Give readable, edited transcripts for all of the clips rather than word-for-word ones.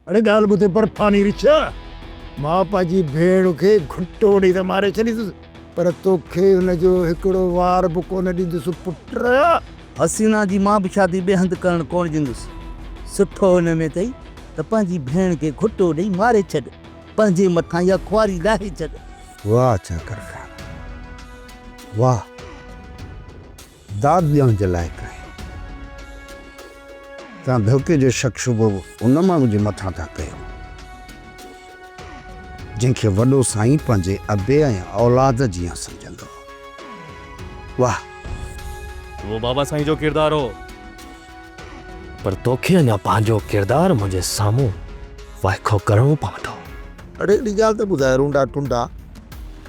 अरे गाल बुते पर पानी रिचा मां पाजी भेड़ के घुट्टोड़ी ते मारे चली पर तोखे उनजो हिकिड़ो वार बि कोन ॾींदुसि पुट। हसीना जी मां बि शादी ॿिए हंधि करणु कोन ॾींदुसि। सुठो हुन में अथई त पंहिंजी भेण खे घुटो ॾेई मारे छॾ, पंहिंजे मथां इहा खुआरी लाहे छॾ। वाह चकर वाह, दाद ॾियण जे लाइक़ु आहे। तव्हां धोखे जो शक शुबो उन माण्हू जे मथां था कयो जंहिंखे वॾो साईं पंहिंजे अबे ऐं औलाद जीअं सम्झंदो। वाह, वो बाबा साईं जो किरदार हो, पर तोखे अञा पंहिंजो किरदार मुंहिंजे साम्हूं वाइखो करणो पवंदो। अड़े हिकिड़ी ॻाल्हि त ॿुधाए रूंडा टुंडा,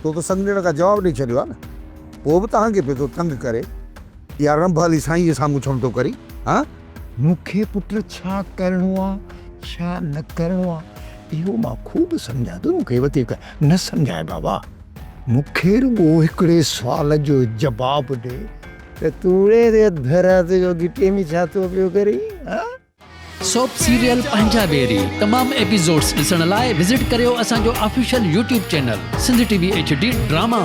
तो त संगीण खां जवाबु ॾेई छॾियो आहे न, पोइ बि तव्हांखे पियो थो तंग करे या रंभाली साईं जे साम्हूं छो थो करी? हा, मूंखे पुट छा करिणो आहे छा न करिणो आहे इहो मां ख़ूब सम्झां थो, मूंखे वधीक न सम्झाए बाबा। मूंखे रुॻो हिकिड़े सुवाल जो जवाबु ॾे त तूड़े ते धरात जो गिटे में छा थो पियो करे? सोप सीरियल पंजाबेरी तमाम एपिसोड्स ॾिसण लाइ विज़िट करियो असांजो official YouTube channel Sindh TV HD drama.